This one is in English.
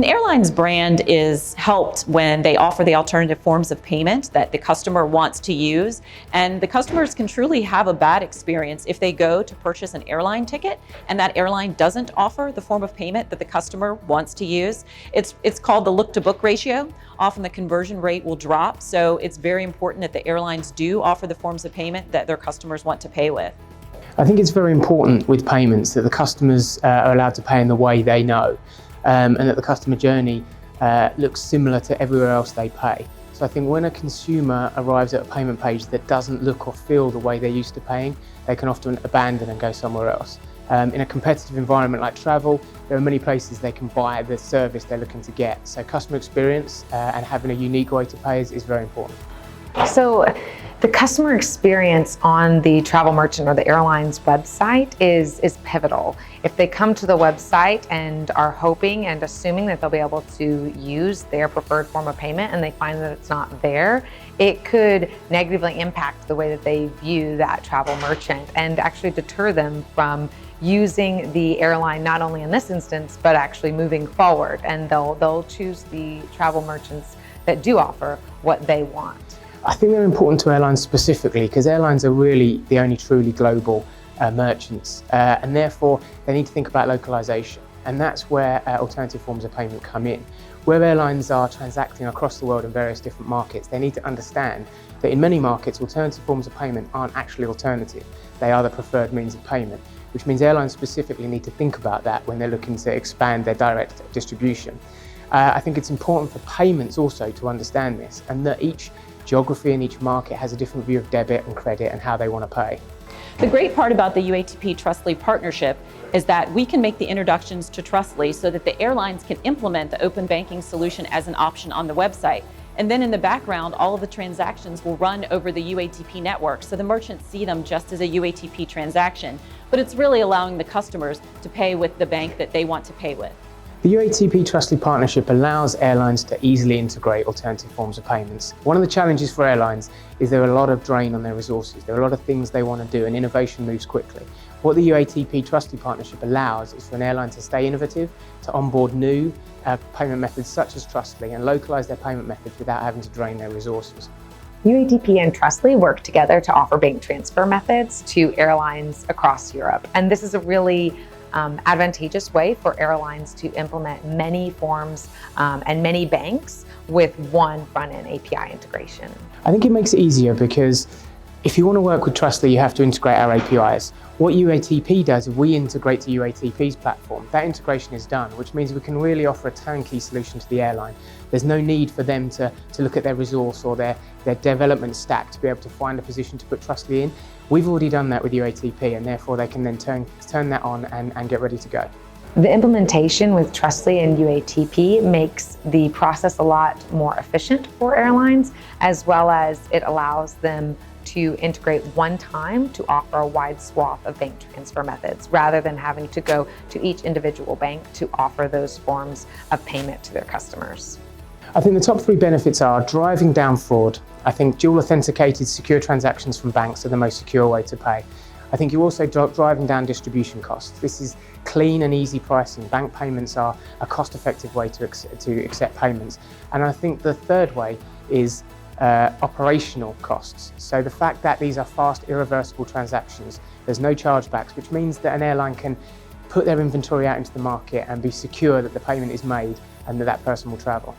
airline's brand is helped when they offer the alternative forms of payment that the customer wants to use. And the customers can truly have a bad experience if they go to purchase an airline ticket and that airline doesn't offer the form of payment that the customer wants to use. It's called the look-to-book ratio. Often the conversion rate will drop. So it's very important that the airlines do offer the forms of payment that their customers want to pay with. I think it's very important with payments that the customers are allowed to pay in the way they know. And that the customer journey looks similar to everywhere else they pay. So I think when a consumer arrives at a payment page that doesn't look or feel the way they're used to paying, they can often abandon and go somewhere else. In a competitive environment like travel, there are many places they can buy the service they're looking to get. So customer experience and having a unique way to pay is very important. So the customer experience on the travel merchant or the airline's website is pivotal. If they come to the website and are hoping and assuming that they'll be able to use their preferred form of payment and they find that it's not there, it could negatively impact the way that they view that travel merchant and actually deter them from using the airline, not only in this instance, but actually moving forward. And they'll choose the travel merchants that do offer what they want. I think they're important to airlines specifically because airlines are really the only truly global merchants and therefore they need to think about localization, and that's where alternative forms of payment come in. Where airlines are transacting across the world in various different markets, they need to understand that in many markets alternative forms of payment aren't actually alternative, they are the preferred means of payment, which means airlines specifically need to think about that when they're looking to expand their direct distribution. I think it's important for payments also to understand this, and that each geography in each market has a different view of debit and credit and how they want to pay. The great part about the UATP Trustly partnership is that we can make the introductions to Trustly so that the airlines can implement the open banking solution as an option on the website. And then in the background, all of the transactions will run over the UATP network, so the merchants see them just as a UATP transaction. But it's really allowing the customers to pay with the bank that they want to pay with. The UATP Trustly partnership allows airlines to easily integrate alternative forms of payments. One of the challenges for airlines is there are a lot of drain on their resources. There are a lot of things they want to do and innovation moves quickly. What the UATP Trustly partnership allows is for an airline to stay innovative, to onboard new payment methods such as Trustly and localize their payment methods without having to drain their resources. UATP and Trustly work together to offer bank transfer methods to airlines across Europe. And this is a really advantageous way for airlines to implement many forms and many banks with one front-end API integration. I think it makes it easier because if you want to work with Trustly, you have to integrate our APIs. What UATP does, if we integrate to UATP's platform, that integration is done, which means we can really offer a turnkey solution to the airline. There's no need for them to look at their resource or their development stack to be able to find a position to put Trustly in. We've already done that with UATP, and therefore they can then turn that on and get ready to go. The implementation with Trustly and UATP makes the process a lot more efficient for airlines, as well as it allows them to integrate one time to offer a wide swath of bank transfer methods, rather than having to go to each individual bank to offer those forms of payment to their customers. I think the top three benefits are driving down fraud. I think dual authenticated secure transactions from banks are the most secure way to pay. I think you're also driving down distribution costs. This is clean and easy pricing. Bank payments are a cost-effective way to accept payments. And I think the third way is operational costs. So the fact that these are fast, irreversible transactions, there's no chargebacks, which means that an airline can put their inventory out into the market and be secure that the payment is made and that person will travel.